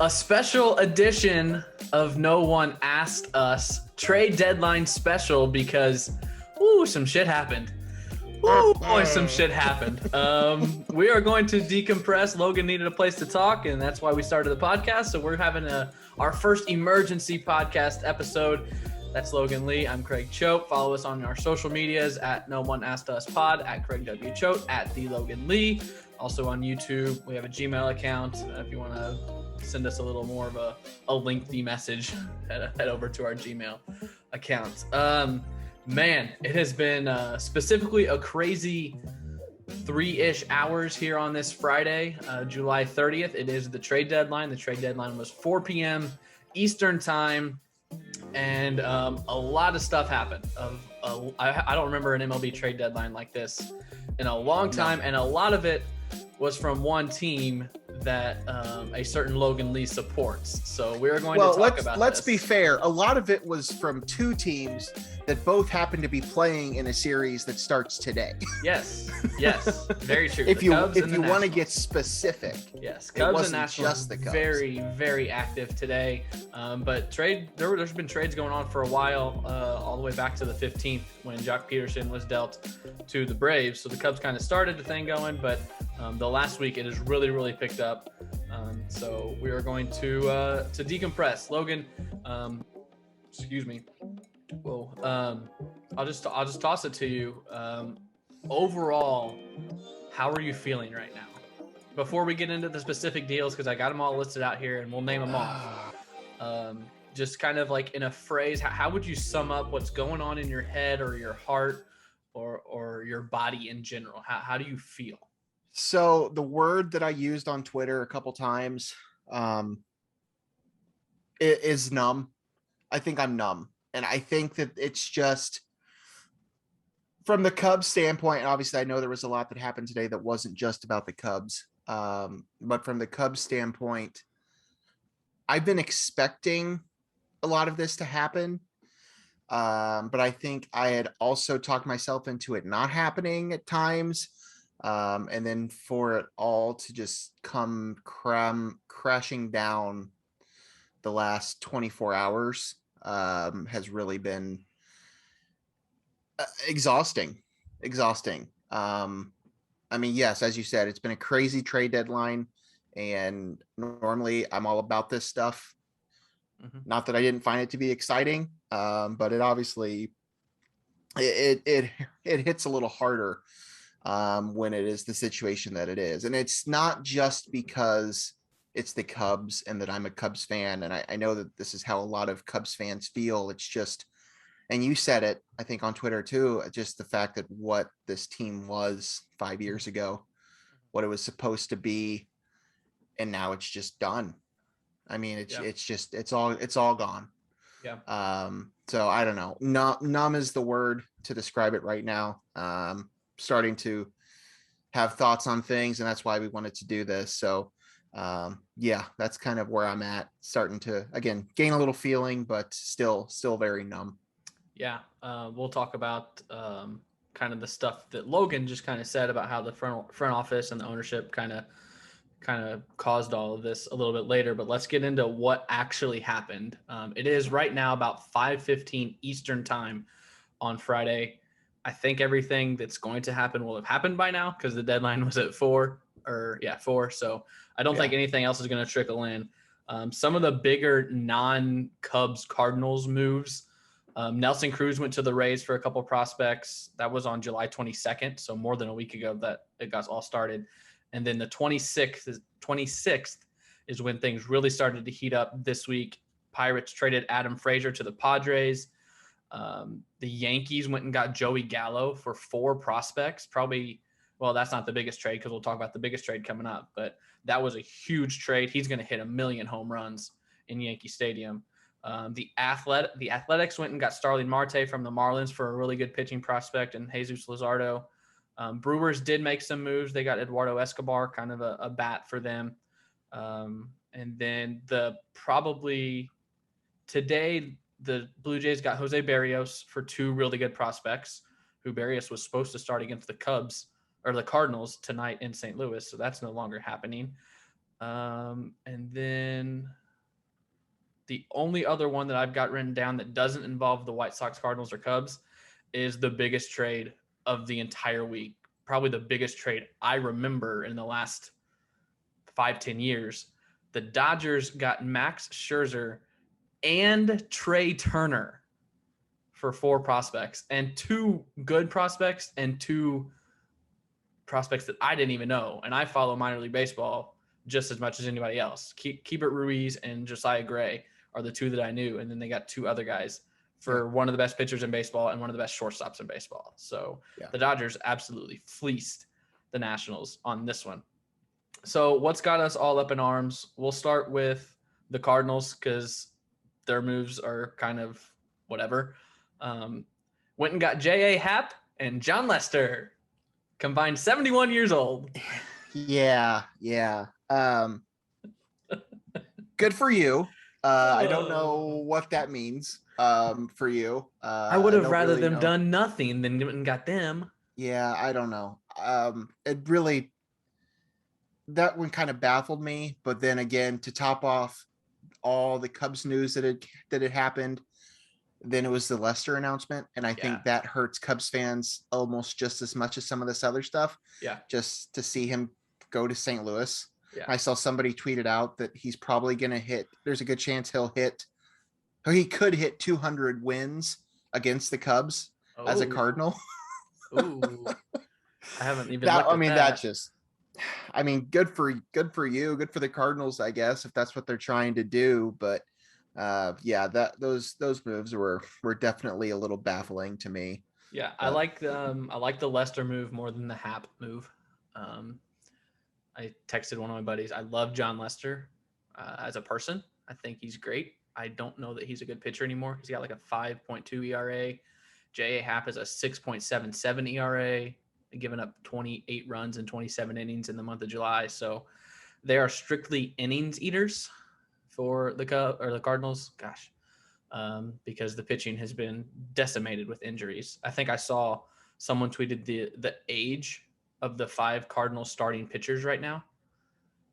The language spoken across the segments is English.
A special edition of No One Asked Us trade deadline special because, some shit happened. Some shit happened. We are going to decompress. Logan needed a place to talk, and that's why we started the podcast. So we're having our first emergency podcast episode. That's Logan Lee. I'm Craig Choate. Follow us on our social medias at No One Asked Us Pod, at Craig W. Choate, at The Logan Lee. Also on YouTube, we have a Gmail account. If you want to send us a little more of a lengthy message, head over to our Gmail account. Man, it has been specifically a crazy 3-ish hours here on this Friday, July 30th. It is the trade deadline. The trade deadline was 4 p.m. Eastern time, and a lot of stuff happened. I don't remember an MLB trade deadline like this in a long time, and a lot of it was from one team that a certain Logan Lee supports. So we're going to talk about let's this. be fair. A lot of it was from two teams that both happen to be playing in a series that starts today. Yes, very true. if you want to get specific. Yes, Cubs and Nationals just the Cubs. Very, very active today. But there's been trades going on for a while, all the way back to the 15th when Jock Peterson was dealt to the Braves. So the Cubs kind of started the thing going, but the last week it has really, really picked up. So we are going to decompress. Logan, excuse me. Whoa. I'll just toss it to you. Overall, how are you feeling right now? Before we get into the specific deals, because I got them all listed out here and we'll name them off. Just kind of like in a phrase, how would you sum up what's going on in your head or your heart or your body in general? How do you feel? So the word that I used on Twitter a couple times is numb. I think I'm numb. And I think that it's just from the Cubs standpoint, and obviously I know there was a lot that happened today that wasn't just about the Cubs. But from the Cubs standpoint, I've been expecting a lot of this to happen. But I think I had also talked myself into it not happening at times. And then for it all to just come crashing down the last 24 hours has really been exhausting. I mean, yes, as you said, it's been a crazy trade deadline, and normally I'm all about this stuff. Mm-hmm. Not that I didn't find it to be exciting, but it obviously it hits a little harder when it is the situation that it is. And it's not just because it's the Cubs and that I'm a Cubs fan. And I know that this is how a lot of Cubs fans feel. It's just, and you said it, I think on Twitter too, just the fact that what this team was 5 years ago, what it was supposed to be, and now it's just done. I mean, it's all gone. Yeah. So I don't know. Numb is the word to describe it right now. Starting to have thoughts on things, and that's why we wanted to do this. So that's kind of where I'm at, starting to again gain a little feeling, but still very numb. We'll talk about kind of the stuff that Logan just kind of said about how the front office and the ownership kind of caused all of this a little bit later, but let's get into what actually happened. It is right now about 5:15 Eastern time on Friday. I think everything that's going to happen will have happened by now because the deadline was at 4. So I don't think anything else is going to trickle in. Some of the bigger non-Cubs Cardinals moves. Nelson Cruz went to the Rays for a couple prospects. That was on July 22nd, so more than a week ago that it got all started. And then the 26th is when things really started to heat up this week. Pirates traded Adam Frazier to the Padres. The Yankees went and got Joey Gallo for 4 prospects. That's not the biggest trade because we'll talk about the biggest trade coming up, but that was a huge trade. He's going to hit 1 million home runs in Yankee Stadium. The Athletics went and got Starling Marte from the Marlins for a really good pitching prospect and Jesus Luzardo. Brewers did make some moves. They got Eduardo Escobar, kind of a bat for them. And then today, the Blue Jays got Jose Barrios for 2 really good prospects, who Barrios was supposed to start against the Cardinals tonight in St. Louis. So that's no longer happening. And then The only other one that I've got written down that doesn't involve the White Sox, Cardinals, or Cubs is the biggest trade of the entire week. Probably the biggest trade I remember in the last 5-10 years. The Dodgers got Max Scherzer and Trey Turner for 4 prospects, and 2 good prospects and 2 prospects that I didn't even know. And I follow minor league baseball just as much as anybody else. Keibert Ruiz and Josiah Gray are the 2 that I knew. And then they got 2 other guys for one of the best pitchers in baseball and one of the best shortstops in baseball. So the Dodgers absolutely fleeced the Nationals on this one. So what's got us all up in arms? We'll start with the Cardinals because their moves are kind of whatever. Went and got J.A. Happ and John Lester, combined 71 years old. Yeah. Good for you. I don't know what that means for you. I would have rather really them know. done nothing than went and got them. Yeah, I don't know. It really, that one kind of baffled me. But then again, to top off all the Cubs news that had happened, then it was the Lester announcement, and I think that hurts Cubs fans almost just as much as some of this other stuff. Yeah, just to see him go to St. Louis. Yeah. I saw somebody tweeted out that he's probably going to hit. There's a good chance he could hit 200 wins against the Cubs as a Cardinal. Ooh, I haven't even. Looked at that. That's just. I mean, good for you, good for the Cardinals, I guess, if that's what they're trying to do. But those moves were definitely a little baffling to me. Yeah, I like the Lester move more than the Happ move. I texted one of my buddies. I love John Lester as a person. I think he's great. I don't know that he's a good pitcher anymore. He's got like a 5.2 ERA. J.A. Happ is a 6.77 ERA, giving up 28 runs in 27 innings in the month of July. So they are strictly innings eaters for the Cardinals. Gosh, because the pitching has been decimated with injuries. I think I saw someone tweeted the age of the 5 Cardinals starting pitchers right now.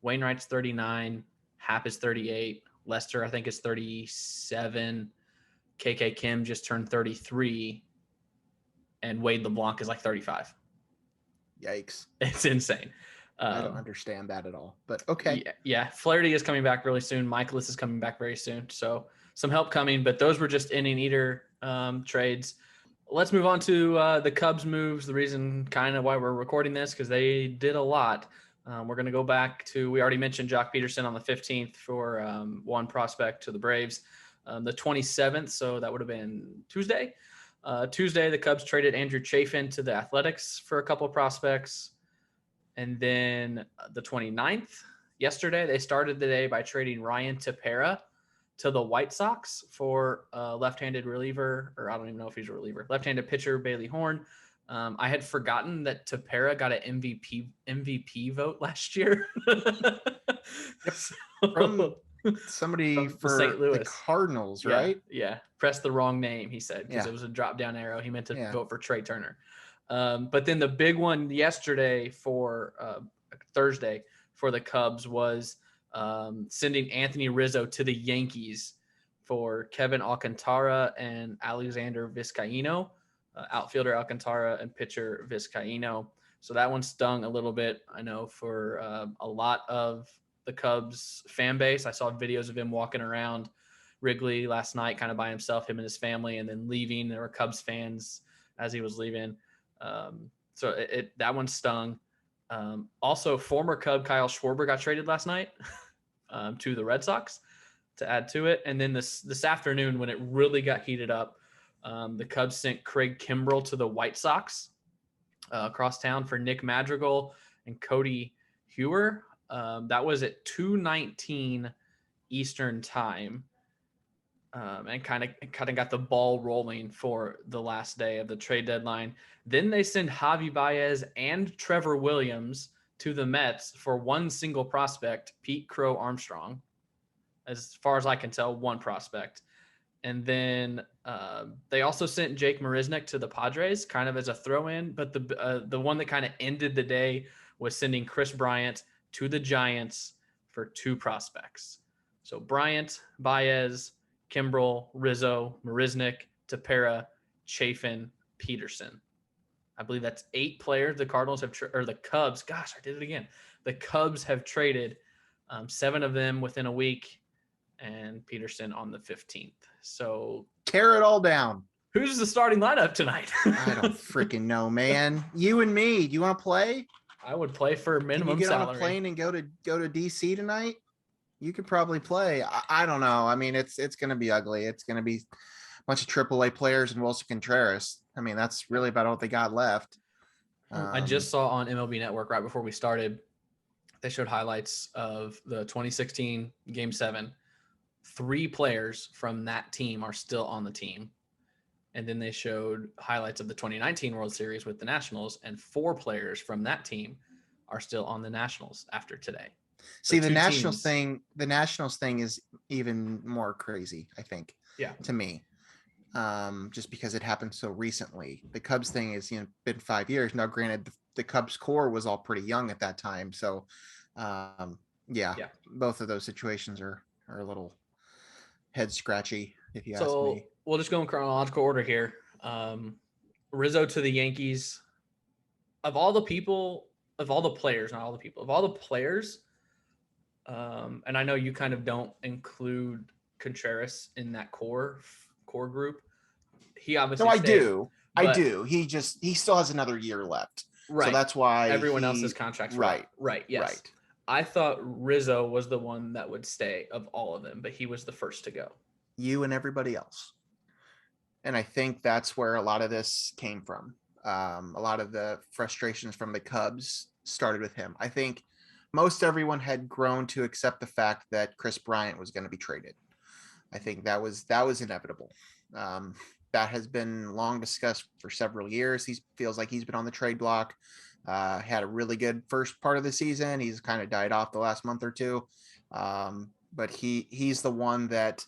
Wainwright's 39, Happ is 38, Lester I think is 37, KK Kim just turned 33, and Wade LeBlanc is like 35. Yikes. It's insane. I don't understand that at all, but okay. Yeah. Flaherty is coming back really soon. Michaelis is coming back very soon. So some help coming, but those were just inning eater trades. Let's move on to the Cubs moves. The reason kind of why we're recording this, because they did a lot. We're going to go back to, we already mentioned Jock Peterson on the 15th for 1 prospect to the Braves. The 27th, so that would have been Tuesday. Tuesday, the Cubs traded Andrew Chafin to the Athletics for a couple of prospects. And then the 29th, yesterday, they started the day by trading Ryan Tepera to the White Sox for a left-handed reliever, or I don't even know if he's a reliever, left-handed pitcher, Bailey Horn. I had forgotten that Tepera got an MVP vote last year. From somebody for St. Louis. The Cardinals, right? Yeah. Pressed the wrong name, he said, because it was a drop-down arrow. He meant to vote for Trey Turner. But then the big one yesterday for Thursday for the Cubs was sending Anthony Rizzo to the Yankees for Kevin Alcantara and Alexander Vizcaino, outfielder Alcantara and pitcher Vizcaino. So that one stung a little bit, I know, for a lot of the Cubs fan base. I saw videos of him walking around Wrigley last night kind of by himself, him and his family, and then leaving. There were Cubs fans as he was leaving. So that one stung. Also, former Cub Kyle Schwarber got traded last night to the Red Sox to add to it. And then this afternoon, when it really got heated up, the Cubs sent Craig Kimbrell to the White Sox across town for Nick Madrigal and Cody Hewer. That was at 2:19 Eastern time. And kind of got the ball rolling for the last day of the trade deadline. Then they send Javi Baez and Trevor Williams to the Mets for 1 single prospect, Pete Crow Armstrong. As far as I can tell, 1 prospect. And then they also sent Jake Marisnick to the Padres, kind of as a throw-in. But the one that kind of ended the day was sending Chris Bryant to the Giants for 2 prospects. So Bryant, Baez, Kimbrel, Rizzo, Marisnik, Tepera, Chafin, Peterson. I believe that's 8 players the Cardinals have, or the Cubs. Gosh, I did it again. The Cubs have traded 7 of them within a week, and Peterson on the 15th. So tear it all down. Who's the starting lineup tonight? I don't freaking know, man. You and me. Do you want to play? I would play for minimum Can you get salary. on a plane and go to DC tonight? You could probably play. I don't know. I mean, it's going to be ugly. It's going to be a bunch of AAA players and Wilson Contreras. I mean, that's really about all they got left. I just saw on MLB Network right before we started, they showed highlights of the 2016 Game 7. 3 players from that team are still on the team. And then they showed highlights of the 2019 World Series with the Nationals, and 4 players from that team are still on the Nationals after today. See, the Nationals thing is even more crazy, I think. Yeah. To me. Just because it happened so recently. The Cubs thing has been 5 years. Now, granted, the Cubs core was all pretty young at that time. So yeah, both of those situations are a little head scratchy, if you ask me. We'll just go in chronological order here. Rizzo to the Yankees. Of all the players, and I know you kind of don't include Contreras in that core group. He obviously I do. He still has another year left. Right. So that's why everyone else's contracts. Right. Yes. Right. I thought Rizzo was the one that would stay of all of them, but he was the first to go. You and everybody else. And I think that's where a lot of this came from. A lot of the frustrations from the Cubs started with him. I think most everyone had grown to accept the fact that Chris Bryant was going to be traded. I think that was inevitable. That has been long discussed for several years. He feels like he's been on the trade block. Had a really good first part of the season. He's kind of died off the last month or two. But he's the one that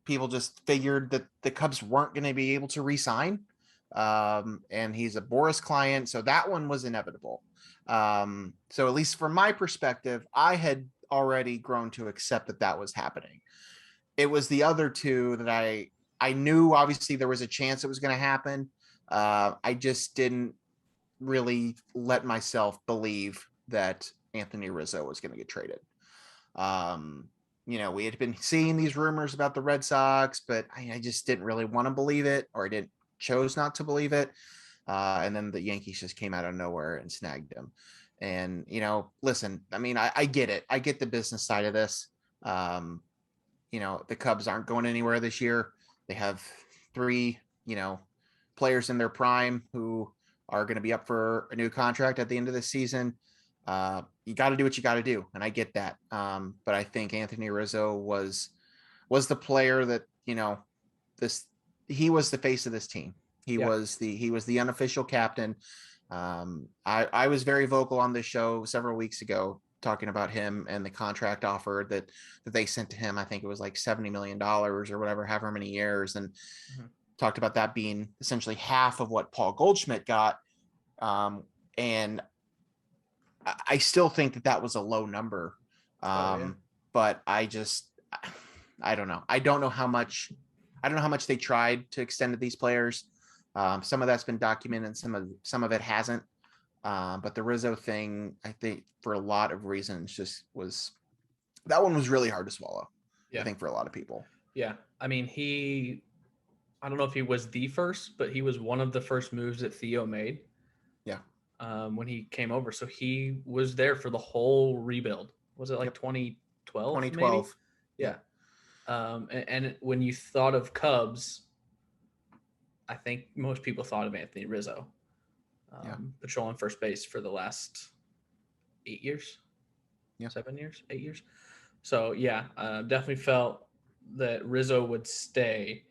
people just figured that the Cubs weren't going to be able to re-sign. And he's a Boris client. So that one was inevitable. So at least from my perspective, I had already grown to accept that was happening. It was the other two that I knew obviously there was a chance it was going to happen. I just didn't really let myself believe that Anthony Rizzo was going to get traded. We had been seeing these rumors about the Red Sox, but I just didn't really want to believe it, or I chose not to believe it. And then the Yankees just came out of nowhere and snagged him. And, listen, I mean, I get it. I get the business side of this. The Cubs aren't going anywhere this year. They have 3, players in their prime who are going to be up for a new contract at the end of the season. You got to do what you got to do. And I get that. But I think Anthony Rizzo was the player that, he was the face of this team. He was the unofficial captain. I was very vocal on this show several weeks ago, talking about him and the contract offer that they sent to him. I think it was like $70 million or whatever, however many years. And talked about that being essentially half of what Paul Goldschmidt got. And I still think that was a low number. But I don't know. I don't know how much they tried to extend to these players. Some of that's been documented, some of it hasn't. But the Rizzo thing, I think for a lot of reasons, that one was really hard to swallow. Yeah. I think for a lot of people. Yeah. I mean, I don't know if he was the first, but he was one of the first moves that Theo made. Yeah. When he came over. So he was there for the whole rebuild. Was it like 2012? 2012. Maybe? Yeah. And when you thought of Cubs, I think most people thought of Anthony Rizzo. Patrolling first base for the last 8 years. Yeah. 7 years, 8 years. So definitely felt that Rizzo would stay.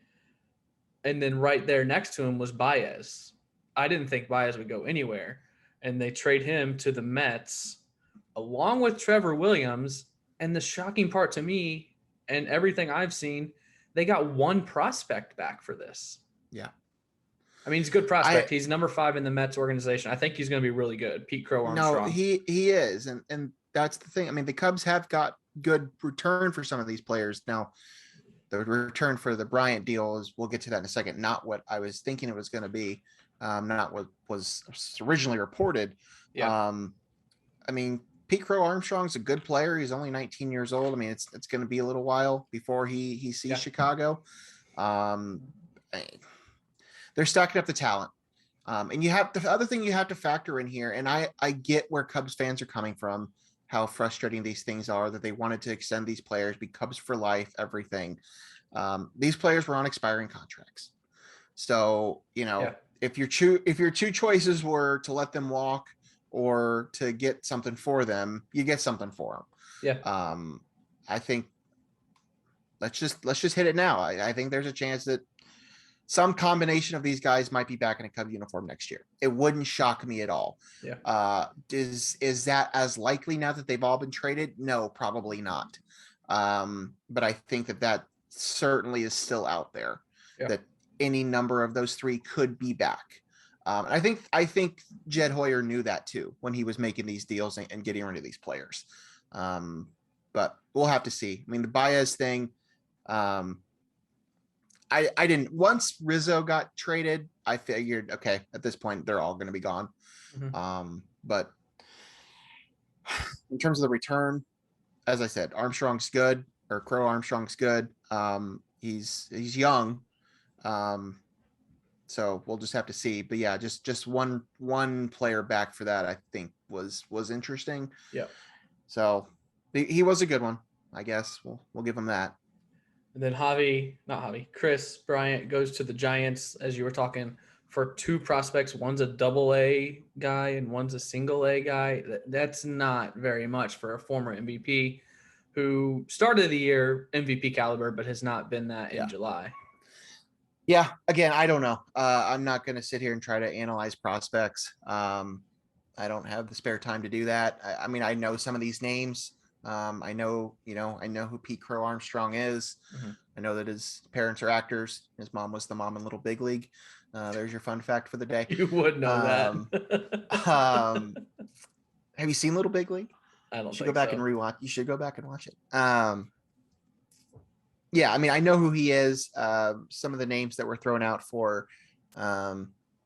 And then right there next to him was Baez. I didn't think Baez would go anywhere. And they trade him to the Mets along with Trevor Williams. And the shocking part to me and everything I've seen, they got one prospect back for this. Yeah. I mean, he's a good prospect. He's number 5 in the Mets organization. I think he's going to be really good. Pete Crow Armstrong. No, he is. And that's the thing. I mean, the Cubs have got good return for some of these players. Now, the return for the Bryant deal is, we'll get to that in a second, not what I was thinking it was going to be, not what was originally reported. Yeah. I mean, Pete Crow Armstrong's a good player. He's only 19 years old. I mean, it's going to be a little while before he sees Chicago. They're stacking up the talent. And you have the other thing you have to factor in here, and I get where Cubs fans are coming from, how frustrating these things are, that they wanted to extend these players, be Cubs for life, everything. These players were on expiring contracts. So, if your two choices were to let them walk or to get something for them, you get something for them. Yeah. I think let's just hit it now. I think there's a chance that some combination of these guys might be back in a Cub uniform next year. It wouldn't shock me at all. Yeah. Is that as likely now that they've all been traded? No, probably not. But I think that certainly is still out there, that any number of those three could be back. I think Jed Hoyer knew that too when he was making these deals and getting rid of these players. But we'll have to see. I mean, the Baez thing, I didn't, once Rizzo got traded, I figured, okay, at this point, they're all going to be gone. But in terms of the return, as I said, Armstrong's good, or Crow Armstrong's good. He's young. So we'll just have to see. But yeah, just one player back for that, I think was interesting. Yeah. So he was a good one, I guess. We'll give him that. And then Chris Bryant goes to the Giants, as you were talking, for two prospects. One's a double A guy and one's a single A guy. That's not very much for a former MVP who started the year MVP caliber, but has not been that in July. Yeah. Again, I don't know. I'm not going to sit here and try to analyze prospects. I don't have the spare time to do that. I mean, I know some of these names. I know who Pete Crow Armstrong is. I know that his parents are actors. His mom was the mom in Little Big League. There's your fun fact for the day. You would know that. Have you seen Little Big League? I don't. You should go back and rewatch. You should go back and watch it. Yeah, I mean, I know who he is. Some of the names that were thrown out for,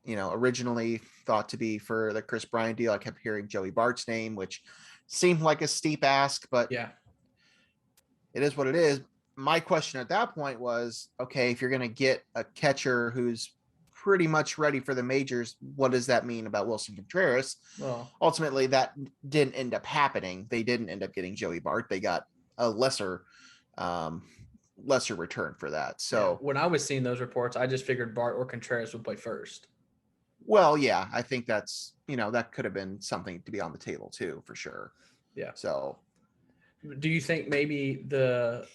originally thought to be for the Chris Bryant deal. I kept hearing Joey Bart's name, which seemed like a steep ask, but yeah, it is what it is. My question at that point was, okay, if you're going to get a catcher who's pretty much ready for the majors, what does that mean about Wilson Contreras? Well, ultimately that didn't end up happening. They didn't end up getting Joey Bart. They got a lesser return for that. So when I was seeing those reports, I just figured Bart or Contreras would play first. Well, yeah, I think that's, that could have been something to be on the table too, for sure. Yeah. So do you think maybe the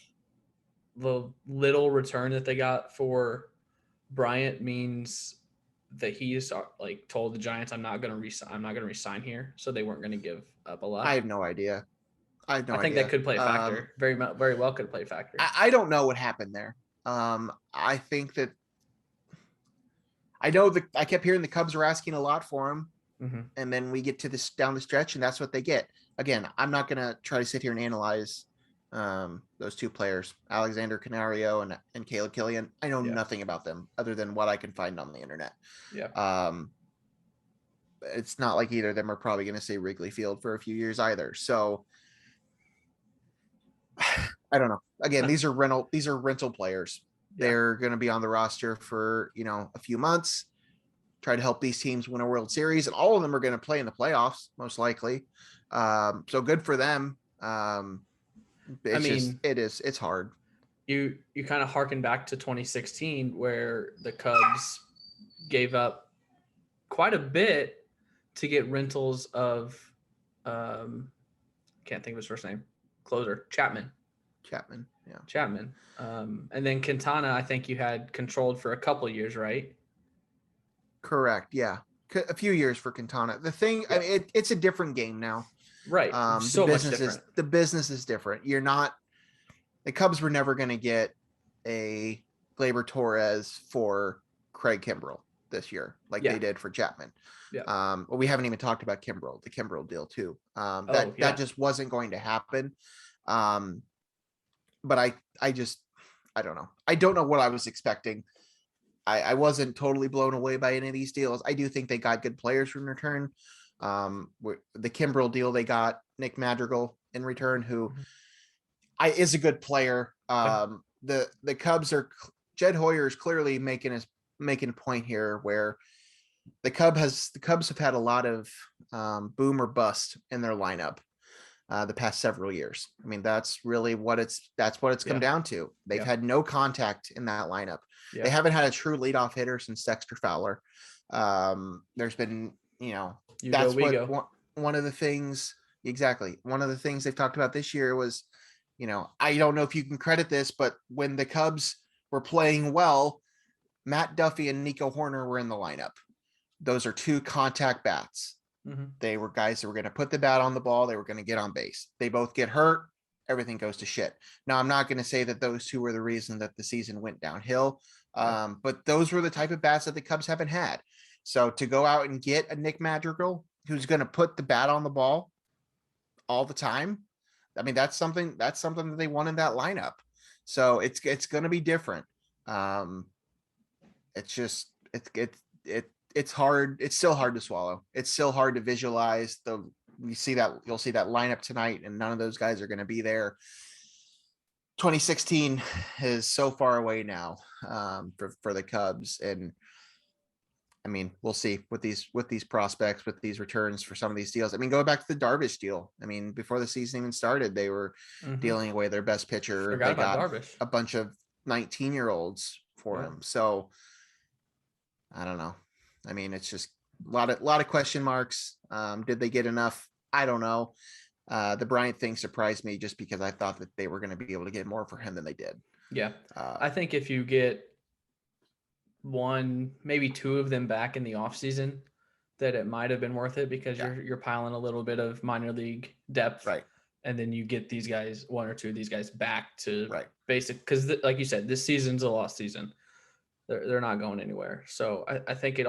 little return that they got for Bryant means that he is like told the Giants, I'm not going to resign here, so they weren't going to give up a lot? I have no idea. I think that could play a factor. Very well could play a factor. I don't know what happened there. I think that I know that I kept hearing the Cubs were asking a lot for him. And then we get to this down the stretch and that's what they get. Again, I'm not going to try to sit here and analyze those two players, Alexander Canario and Caleb Killian. I know nothing about them other than what I can find on the internet. It's not like either of them are probably going to say Wrigley Field for a few years either. So I don't know. Again, these are rental players. They're going to be on the roster for, a few months, try to help these teams win a World Series, and all of them are going to play in the playoffs, most likely. So good for them. It's hard. You kind of harken back to 2016 where the Cubs gave up quite a bit to get rentals of, can't think of his first name, closer, Chapman. And then Quintana, I think you had controlled for a couple of years, right? Correct. Yeah. A few years for Quintana. The thing, I mean, it's a different game now. Right. So much different. The business is different. The Cubs were never going to get a Gleyber Torres for Craig Kimbrell this year, like they did for Chapman. Well, we haven't even talked about the Kimbrell deal too. That just wasn't going to happen. But I don't know. I don't know what I was expecting. I wasn't totally blown away by any of these deals. I do think they got good players in return. The Kimbrel deal, they got Nick Madrigal in return, who is a good player. The Cubs Jed Hoyer is clearly making a point here where the Cubs have had a lot of boom or bust in their lineup the past several years. I mean, that's really what it's come down to. They've had no contact in that lineup. They haven't had a true leadoff hitter since Dexter Fowler. There's been, that's what one of the things, exactly. One of the things they've talked about this year was, I don't know if you can credit this, but when the Cubs were playing well, Matt Duffy and Nico Horner were in the lineup. Those are 2 contact bats. They were guys that were going to put the bat on the ball. They were going to get on base. They both get hurt. Everything goes to shit. Now, I'm not going to say that those 2 were the reason that the season went downhill. But those were the type of bats that the Cubs haven't had. So to go out and get a Nick Madrigal who's going to put the bat on the ball all the time, I mean, that's something that they want in that lineup. So it's going to be different. It's hard. It's still hard to swallow. It's still hard to visualize. You'll see that lineup tonight, and none of those guys are going to be there. 2016 is so far away now for the Cubs, and I mean, we'll see with these prospects, with these returns for some of these deals. I mean, go back to the Darvish deal. I mean, before the season even started, they were dealing away their best pitcher. They got Darvish. A bunch of 19-year-olds for him. So I don't know. I mean, it's just a lot of question marks. Did they get enough? I don't know. The Bryant thing surprised me just because I thought that they were going to be able to get more for him than they did. Yeah. I think if you get 1, maybe 2 of them back in the offseason, that it might have been worth it because you're piling a little bit of minor league depth. Right. And then you get these guys, 1 or 2 of these guys back to basic. Because like you said, this season's a lost season. They're not going anywhere. So I think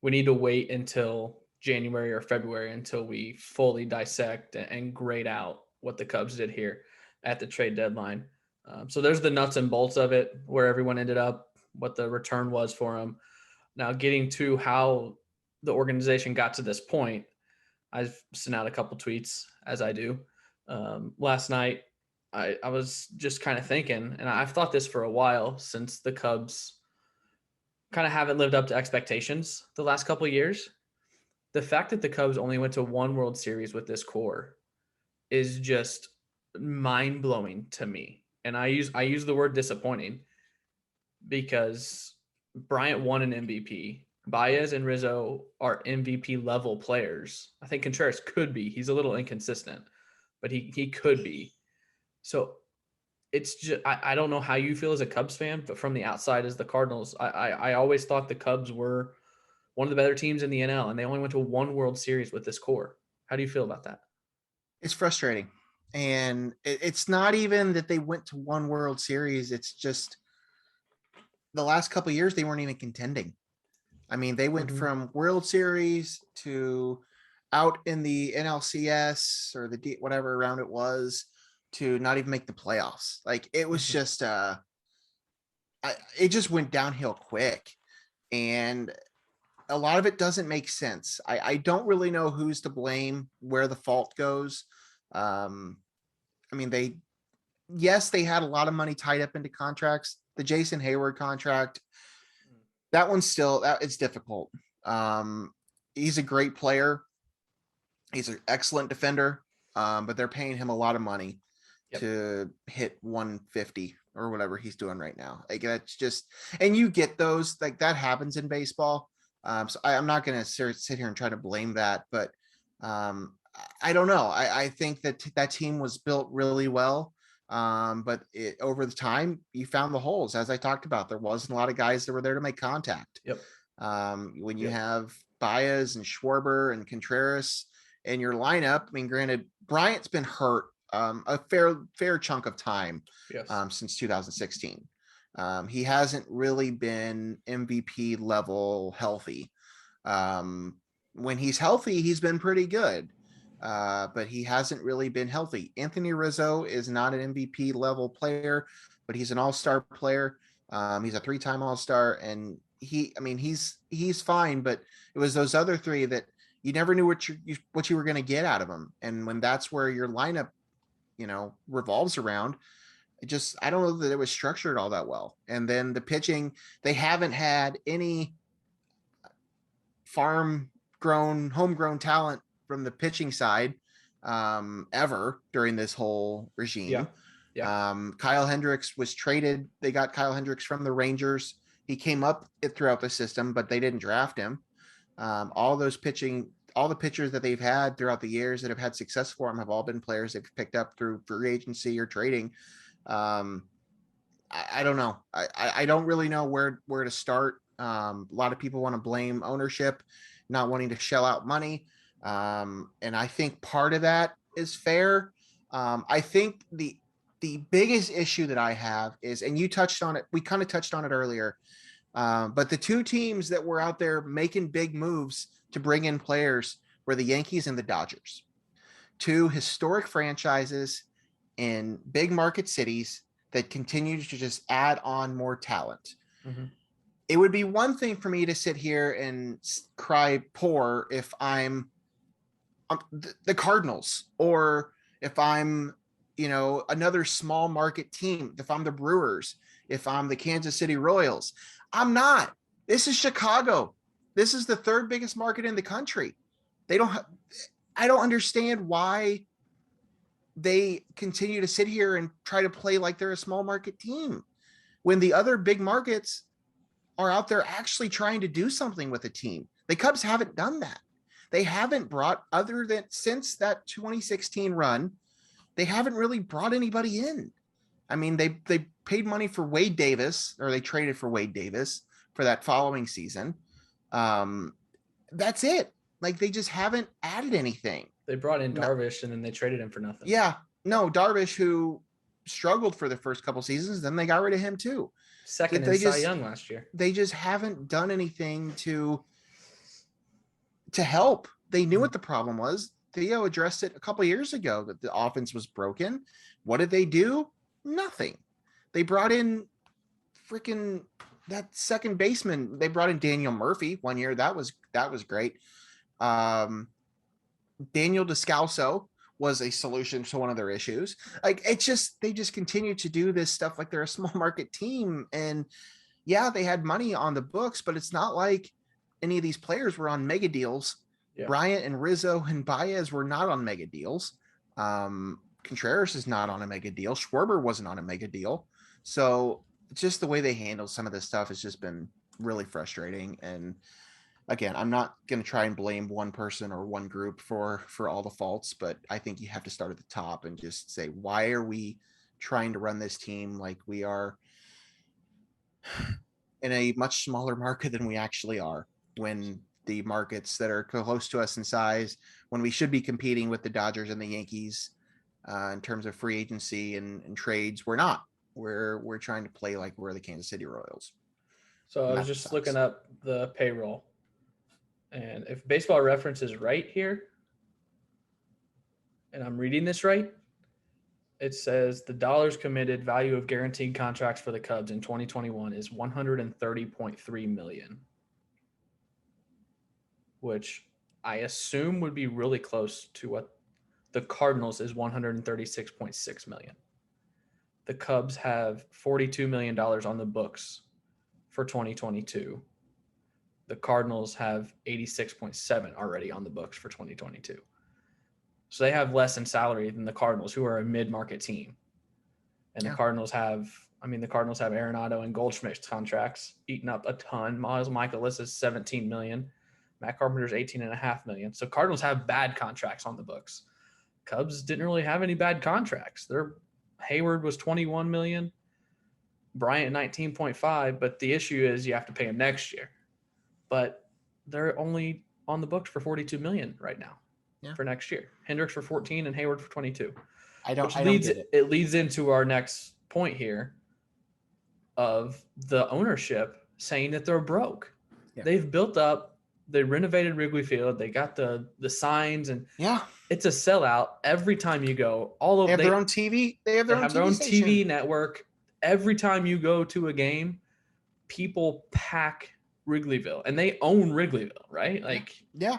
we need to wait until January or February until we fully dissect and grade out what the Cubs did here at the trade deadline. So there's the nuts and bolts of it, where everyone ended up, what the return was for them. Now, getting to how the organization got to this point, I've sent out a couple tweets, as I do. Last night, I was just kind of thinking, and I've thought this for a while, since the Cubs kind of haven't lived up to expectations the last couple of years. The fact that the Cubs only went to 1 World Series with this core is just mind-blowing to me. And I use the word disappointing because Bryant won an MVP. Baez and Rizzo are MVP level players. I think Contreras could be. He's a little inconsistent, but he could be. So it's just, I don't know how you feel as a Cubs fan, but from the outside as the Cardinals, I always thought the Cubs were one of the better teams in the NL, and they only went to 1 World Series with this core. How do you feel about that? It's frustrating. And it's not even that they went to 1 World Series. It's just the last couple of years, they weren't even contending. I mean, they went from World Series to out in the NLCS or the whatever round it was to not even make the playoffs. Like, it was just, it just went downhill quick. And a lot of it doesn't make sense. I don't really know who's to blame, where the fault goes. I mean, they had a lot of money tied up into contracts. The Jason Hayward contract, that one's it's difficult. He's a great player. He's an excellent defender, but they're paying him a lot of money to hit 150 or whatever he's doing right now. Like, that's just, and you get those, like, that happens in baseball. So I'm not going to sit here and try to blame that, but I don't know. I think that team was built really well. But over the time, you found the holes. As I talked about, there wasn't a lot of guys that were there to make contact. When you have Baez and Schwarber and Contreras in your lineup, I mean, granted, Bryant's been hurt a fair chunk of time since 2016. He hasn't really been MVP level healthy. When he's healthy, he's been pretty good. but he hasn't really been healthy. Anthony Rizzo is not an MVP level player, but he's an all-star player. He's a 3-time all-star, and he's fine, but it was those other three that you never knew what you were going to get out of them. And when that's where your lineup, revolves around, I don't know that it was structured all that well. And then the pitching, they haven't had any homegrown talent from the pitching side ever during this whole regime. Yeah. Kyle Hendricks was traded. They got Kyle Hendricks from the Rangers. He came up throughout the system, but they didn't draft him. All the pitchers that they've had throughout the years that have had success for them have all been players they've picked up through free agency or trading. I don't know. I don't really know where to start. A lot of people want to blame ownership, not wanting to shell out money. And I think part of that is fair. I think the biggest issue that I have is, and you touched on it, we kind of touched on it earlier, but the two teams that were out there making big moves to bring in players were the Yankees and the Dodgers. Two historic franchises in big market cities that continue to just add on more talent. Mm-hmm. It would be one thing for me to sit here and cry poor if I'm the Cardinals, or if I'm, another small market team, if I'm the Brewers, if I'm the Kansas City Royals. I'm not. This is Chicago. This is the third biggest market in the country. I don't understand why they continue to sit here and try to play like they're a small market team when the other big markets are out there actually trying to do something with a team. The Cubs haven't done that. They haven't brought, other than since that 2016 run, they haven't really brought anybody in. I mean, they paid money for Wade Davis, or they traded for Wade Davis for that following season. That's it. Like, they just haven't added anything. They brought in Darvish and then they traded him for nothing. Yeah. No, Darvish, who struggled for the first couple seasons, then they got rid of him too. Second in Cy Young last year. They just haven't done anything to help. They knew what the problem was. Theo addressed it a couple of years ago, that the offense was broken. What did they do? Nothing. They brought in freaking that second baseman. They brought in Daniel Murphy one year. That was great. Daniel Descalso was a solution to one of their issues. Like, they just continue to do this stuff like they're a small market team. And yeah, they had money on the books, but it's not like any of these players were on mega deals. Yeah. Bryant and Rizzo and Baez were not on mega deals. Contreras is not on a mega deal. Schwarber wasn't on a mega deal. So just the way they handle some of this stuff has just been really frustrating. And again, I'm not going to try and blame one person or one group for all the faults, but I think you have to start at the top and just say, why are we trying to run this team like we are in a much smaller market than we actually are, when the markets that are close to us in size, when we should be competing with the Dodgers and the Yankees in terms of free agency and trades, we're not. We're trying to play like we're the Kansas City Royals. So I was just looking up the payroll, and if Baseball Reference is right here, and I'm reading this right, it says the dollars committed value of guaranteed contracts for the Cubs in 2021 is $130.3 million, which I assume would be really close to what the Cardinals is, $136.6 million. The Cubs have $42 million on the books for 2022. The Cardinals have 86.7 already on the books for 2022. So they have less in salary than the Cardinals, who are a mid-market team. And the Cardinals have Arenado and Goldschmidt's contracts eating up a ton. Miles Michaelis is $17 million. Matt Carpenter's $18.5 million. So Cardinals have bad contracts on the books. Cubs didn't really have any bad contracts. Hayward was $21 million, Bryant 19.5, but the issue is you have to pay him next year. But they're only on the books for $42 million right now for next year. Hendricks for 14 and Hayward for 22. It leads into our next point here of the ownership saying that they're broke. Yeah. They've built up They renovated Wrigley Field. They got the signs, and Yeah. it's a sellout every time you go. They have their own TV. They have their own TV station. TV network. Every time you go to a game, people pack Wrigleyville, and they own Wrigleyville, right? Like, yeah.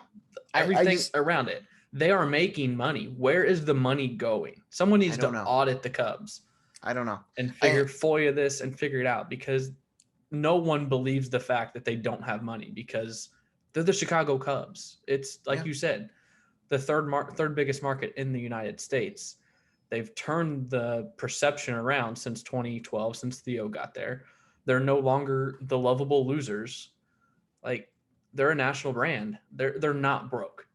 Everything around it. They are making money. Where is the money going? Someone needs to audit the Cubs. I don't know. And FOIA this and figure it out, because no one believes the fact that they don't have money, because they're the Chicago Cubs. It's like you said, the third biggest market in the United States. They've turned the perception around since 2012, since Theo got there. They're no longer the lovable losers. Like, they're a national brand. They're not broke.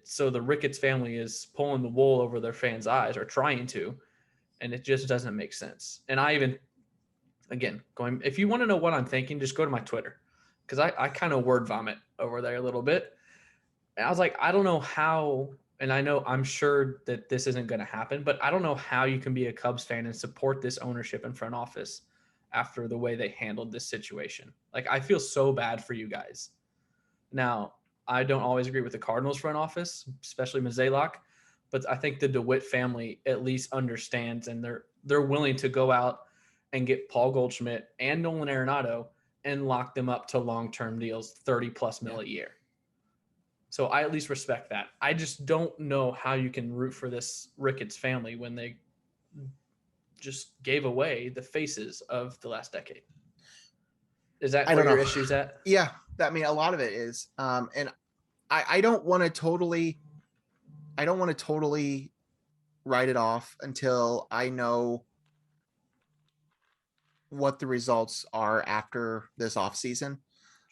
So the Ricketts family is pulling the wool over their fans' eyes, or trying to, and it just doesn't make sense. And I even, again, if you want to know what I'm thinking, just go to my Twitter, because I kind of word vomit over there a little bit. And I was like, I don't know how, and I'm sure that this isn't going to happen, but I don't know how you can be a Cubs fan and support this ownership and front office after the way they handled this situation. Like, I feel so bad for you guys. Now, I don't always agree with the Cardinals front office, especially Mozeliak, but I think the DeWitt family at least understands, and they're willing to go out and get Paul Goldschmidt and Nolan Arenado and lock them up to long-term deals, 30+ mil a year. So I at least respect that. I just don't know how you can root for this Ricketts family when they just gave away the faces of the last decade. Is that where your issue's at? Yeah, I mean, a lot of it is. And I don't want to totally write it off until I know what the results are after this offseason.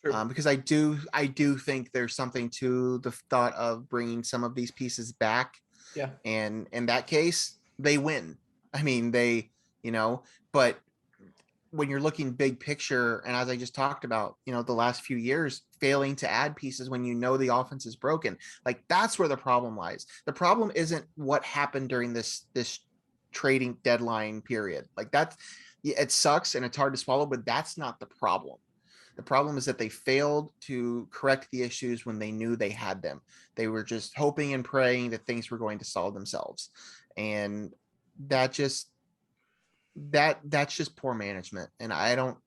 Sure. Because I do think there's something to the thought of bringing some of these pieces back. Yeah. And in that case, they win. I mean, but when you're looking big picture, and as I just talked about, the last few years, failing to add pieces when the offense is broken, like, that's where the problem lies. The problem isn't what happened during this trading deadline period. Like, it sucks and it's hard to swallow, but that's not the problem. The problem is that they failed to correct the issues when they knew they had them. They were just hoping and praying that things were going to solve themselves. And that's just poor management. And I don't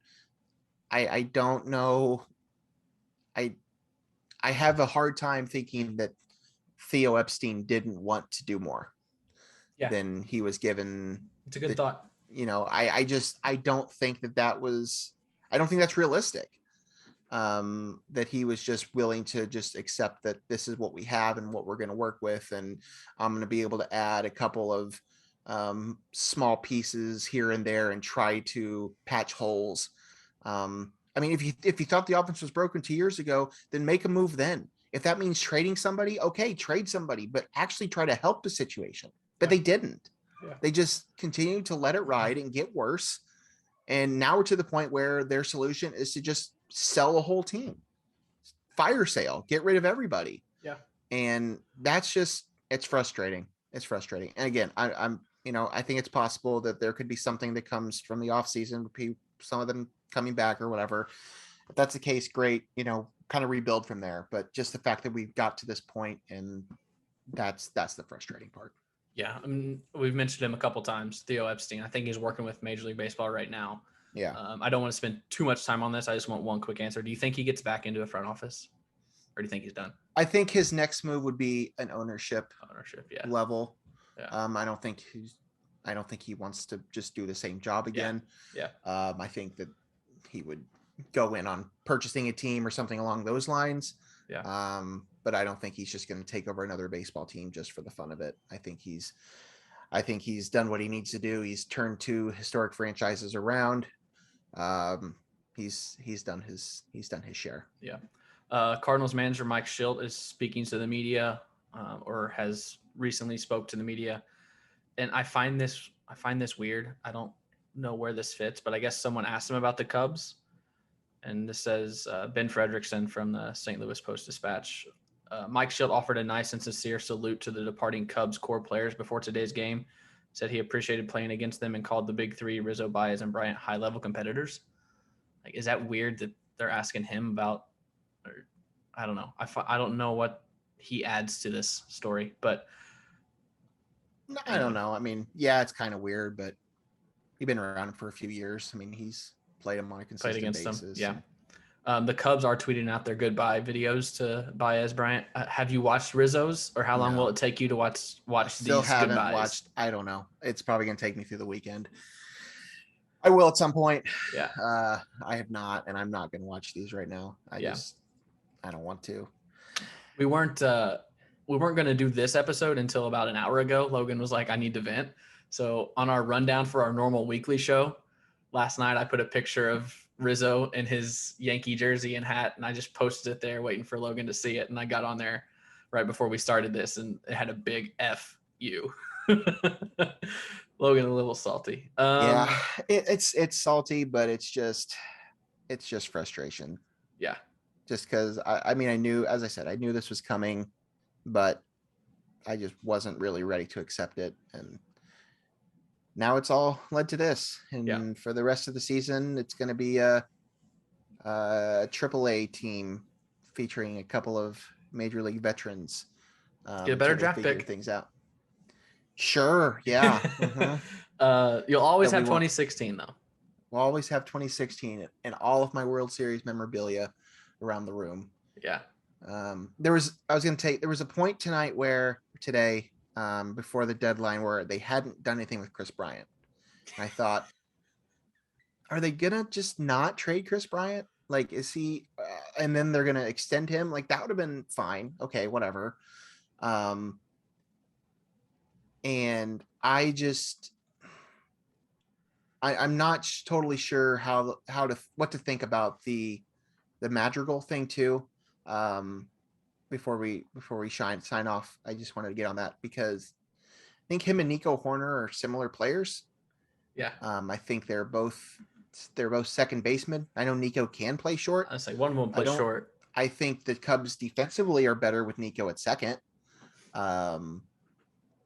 know. I have a hard time thinking that Theo Epstein didn't want to do more than he was given. It's a good thought. I don't think I don't think that's realistic. That he was just willing to just accept that this is what we have and what we're going to work with. And I'm going to be able to add a couple of small pieces here and there and try to patch holes. I mean, if you thought the offense was broken 2 years ago, then make a move then. If that means trading somebody, okay, trade somebody, but actually try to help the situation. But they didn't. Yeah. They just continued to let it ride and get worse. And now we're to the point where their solution is to just sell a whole team, fire sale, get rid of everybody. Yeah. And that's just, it's frustrating. It's frustrating. And again, I think it's possible that there could be something that comes from the off season, some of them coming back or whatever. If that's the case, great, kind of rebuild from there. But just the fact that we've got to this point, and that's the frustrating part. Yeah. I mean, we've mentioned him a couple times, Theo Epstein. I think he's working with Major League Baseball right now. Yeah. I don't want to spend too much time on this. I just want one quick answer. Do you think he gets back into a front office, or do you think he's done? I think his next move would be an ownership level. Yeah. I don't think he wants to just do the same job again. Yeah. I think that he would go in on purchasing a team or something along those lines. Yeah. But I don't think he's just going to take over another baseball team just for the fun of it. I think he's done what he needs to do. He's turned 2 historic franchises around. He's done his share. Yeah. Cardinals manager Mike Schilt is speaking to the media, or has recently spoke to the media. And I find this weird. I don't know where this fits, but I guess someone asked him about the Cubs. And this says Ben Frederickson from the St. Louis Post-Dispatch. Mike Schilt offered a nice and sincere salute to the departing Cubs core players before today's game. Said he appreciated playing against them and called the big three, Rizzo, Baez, and Bryant, high-level competitors. Like, is that weird that they're asking him about, or I don't know. I don't know what he adds to this story, but I don't know. I mean, yeah, it's kind of weird, but he's been around for a few years. I mean, he's played him on a played consistent against them. basis. Yeah. The Cubs are tweeting out their goodbye videos to Baez Bryant. Have you watched Rizzo's, or how long will it take you to watch Still these haven't goodbyes? watched. I don't know. It's probably going to take me through the weekend. I will at some point. Yeah. I have not, and I'm not going to watch these right now. I don't want to. We weren't going to do this episode until about an hour ago. Logan was like, I need to vent. So on our rundown for our normal weekly show last night, I put a picture of Rizzo in his Yankee jersey and hat, and I just posted it there waiting for Logan to see it. And I got on there right before we started this, and it had a big F you. Logan a little salty. Yeah, it's salty, but it's just frustration. Yeah. Just because I mean, I knew, as I said, I knew this was coming, but I just wasn't really ready to accept it. And now it's all led to this. And for the rest of the season, it's going to be a AAA team featuring a couple of major league veterans. Get a better draft pick. Things out. Sure. Yeah. You'll always have 2016 though. We'll always have 2016 and all of my World Series memorabilia around the room. Yeah. There was a point today, before the deadline where they hadn't done anything with Chris Bryant. I thought, are they gonna just not trade Chris Bryant? Like, is he, and then they're gonna extend him? Like, that would have been fine. Okay, whatever. And I'm not totally sure what to think about the Madrigal thing too. Before we sign off, I just wanted to get on that because I think him and Nico Horner are similar players. Yeah. I think they're both second basemen. I know Nico can play short. I say one won't play short. I think the Cubs defensively are better with Nico at second.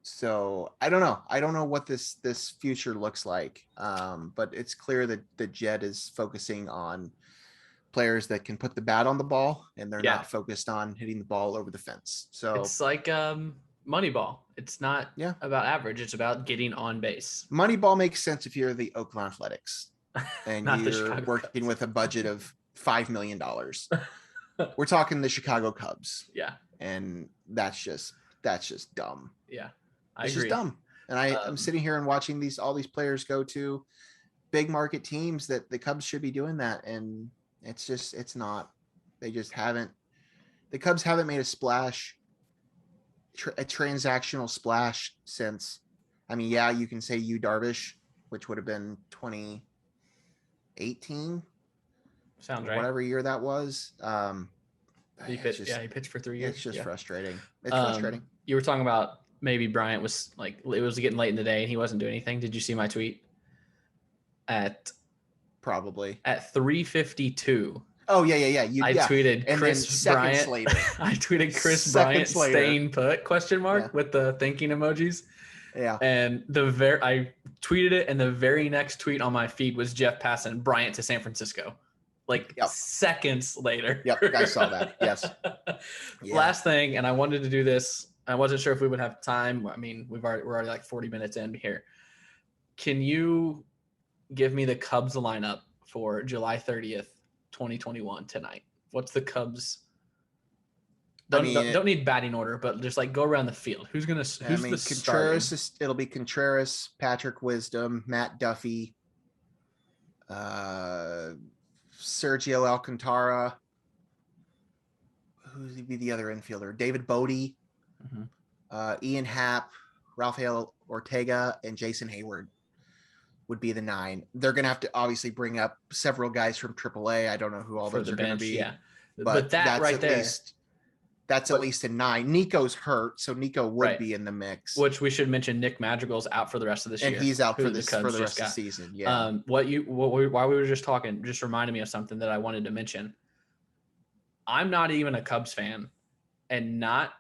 So I don't know. I don't know what this future looks like. But it's clear that the Jet is focusing on players that can put the bat on the ball, and they're not focused on hitting the ball over the fence. So it's like Moneyball. It's not about average. It's about getting on base. Moneyball makes sense if you're the Oakland Athletics and you're working with a budget of $5 million. We're talking the Chicago Cubs. Yeah. And that's just dumb. Yeah. It's just dumb. And I'm sitting here and watching all these players go to big market teams that the Cubs should be doing that. And it's not. They just haven't. The Cubs haven't made a splash, a transactional splash since. I mean, yeah, you can say Darvish, which would have been 2018. Sounds right. Whatever year that was. He pitched for 3 years. It's just frustrating. It's frustrating. You were talking about maybe Bryant was like, it was getting late in the day and he wasn't doing anything. Did you see my tweet? Probably at 3:52. Oh yeah. I tweeted and Chris Bryant. I tweeted Chris Bryant staying put ? With the thinking emojis. Yeah. And I tweeted it, and the very next tweet on my feed was Jeff Passan Bryant to San Francisco. Seconds later. Yep, I saw that. Yes. Yeah. Last thing, and I wanted to do this. I wasn't sure if we would have time. I mean, we're already like 40 minutes in here. Can you give me the Cubs lineup for July 30th, 2021 tonight? What's the Cubs? Don't need batting order, but just like go around the field. Who's the Contreras? It'll be Contreras, Patrick Wisdom, Matt Duffy, Sergio Alcantara. Who's be the other infielder? David Bodie, Ian Happ, Rafael Ortega, and Jason Hayward would be the 9. They're going to have to obviously bring up several guys from AAA. I don't know who all those are going to be. Yeah. But that's right there. That's at least a 9. Nico's hurt, so Nico would be in the mix. Which we should mention, Nick Madrigal's out for the rest of this year. And he's out for the rest of the season. Yeah. While we were just talking, just reminded me of something that I wanted to mention. I'm not even a Cubs fan, and not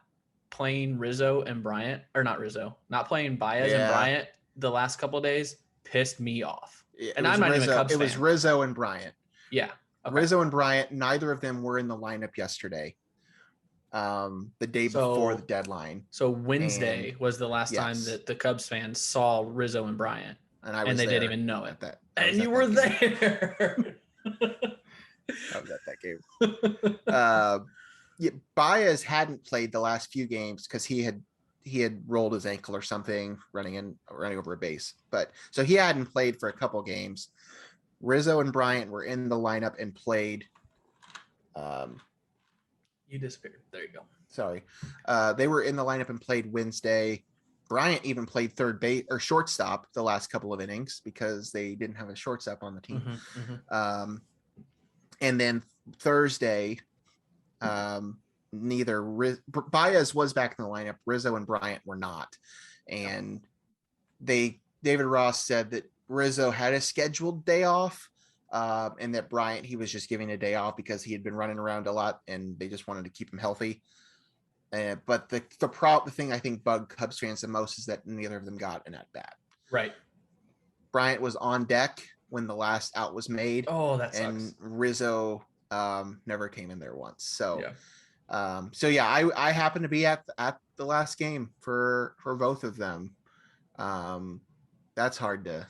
playing Rizzo and Bryant, or not playing Baez and Bryant the last couple of days pissed me off. And I'm not even a Cubs fan. It was Rizzo and Bryant. Yeah. Okay. Rizzo and Bryant, neither of them were in the lineup yesterday. the day before the deadline. So Wednesday was the last time yes. that the Cubs fans saw Rizzo and Bryant, and they didn't even know it. And you were there. I was at that game. Yeah, Baez hadn't played the last few games because he had rolled his ankle or something running over a base. But so he hadn't played for a couple games. Rizzo and Bryant were in the lineup and played. You disappeared. There you go. Sorry. They were in the lineup and played Wednesday. Bryant even played third base or shortstop the last couple of innings because they didn't have a shortstop on the team. And then Thursday, Baez was back in the lineup. Rizzo and Bryant were not. And David Ross said that Rizzo had a scheduled day off, and that Bryant, he was just giving a day off because he had been running around a lot and they just wanted to keep him healthy. But the thing I think bugged Cubs fans the most is that neither of them got an at bat. Right. Bryant was on deck when the last out was made. Oh, that sucks. And Rizzo never came in there once. So, I happened to be at the last game for both of them. That's hard to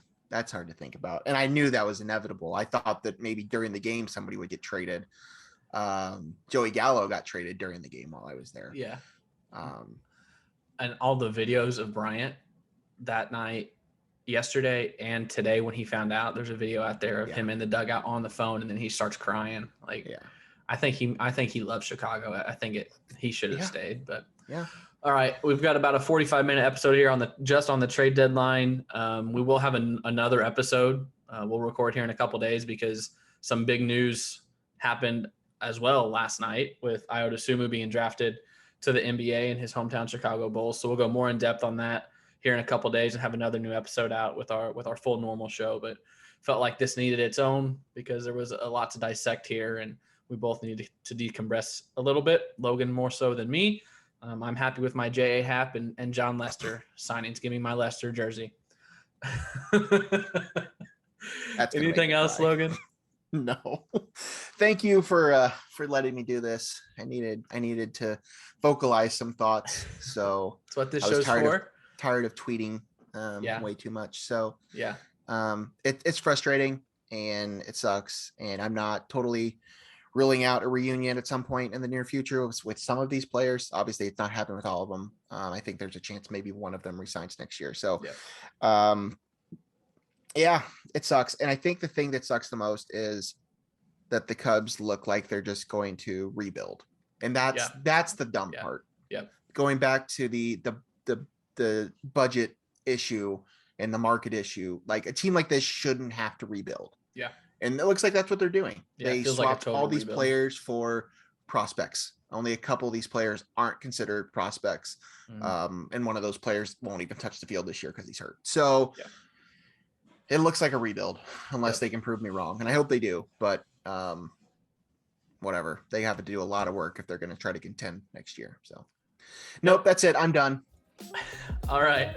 think about. And I knew that was inevitable. I thought that maybe during the game somebody would get traded. Joey Gallo got traded during the game while I was there. Yeah. And all the videos of Bryant that night, yesterday and today, when he found out, there's a video out there of him in the dugout on the phone, and then he starts crying. I think he loves Chicago. I think he should have stayed, but All right, we've got about a 45-minute episode here on the trade deadline. We will have another episode. We'll record here in a couple days because some big news happened as well last night with Iota Sumu being drafted to the NBA in his hometown Chicago Bulls. So we'll go more in depth on that here in a couple days and have another new episode out with our full normal show. But felt like this needed its own because there was a lot to dissect here, and we both needed to decompress a little bit. Logan more so than me. I'm happy with my J.A. Happ and John Lester signings. Give me my Lester jersey. Anything else, Logan? No. Thank you for letting me do this. I needed to vocalize some thoughts. So that's what this show's for. Tired of tweeting way too much. So it's frustrating and it sucks. And I'm not totally ruling out a reunion at some point in the near future with some of these players. Obviously, it's not happening with all of them. I think there's a chance maybe one of them resigns next year. So, it sucks. And I think the thing that sucks the most is that the Cubs look like they're just going to rebuild. And that's the dumb part. Yeah. Going back to the budget issue and the market issue, like a team like this shouldn't have to rebuild. Yeah. And it looks like that's what they're doing. They swapped all these players for prospects. Only a couple of these players aren't considered prospects. And one of those players won't even touch the field this year because he's hurt. So it looks like a rebuild unless they can prove me wrong. And I hope they do. But whatever. They have to do a lot of work if they're going to try to contend next year. So nope, that's it. I'm done. All right.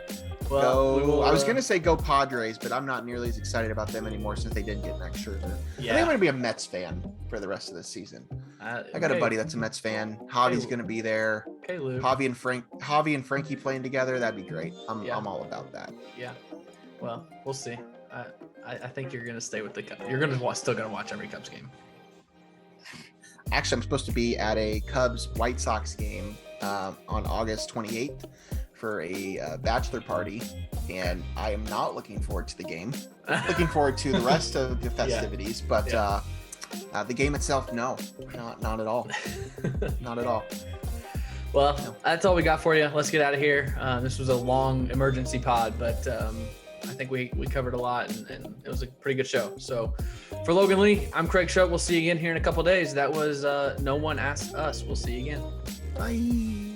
Well, I was going to say go Padres, but I'm not nearly as excited about them anymore since they didn't get Max Scherzer. Yeah. I think I'm going to be a Mets fan for the rest of this season. I got a buddy that's a Mets fan. Javi's going to be there. Okay, Luke. Javi and Frankie playing together. That'd be great. I'm all about that. Yeah. Well, we'll see. I think you're going to stay with the Cubs. You're still going to watch every Cubs game. Actually, I'm supposed to be at a Cubs White Sox game on August 28th. For a bachelor party, and I am not looking forward to the game. Looking forward to the rest of the festivities, but the game itself, no, not at all. Not at all. Well, that's all we got for you. Let's get out of here. This was a long emergency pod, but I think we covered a lot, and it was a pretty good show. So for Logan Lee, I'm Craig Show. We'll see you again here in a couple days. That was No One Asked Us. We'll see you again. Bye.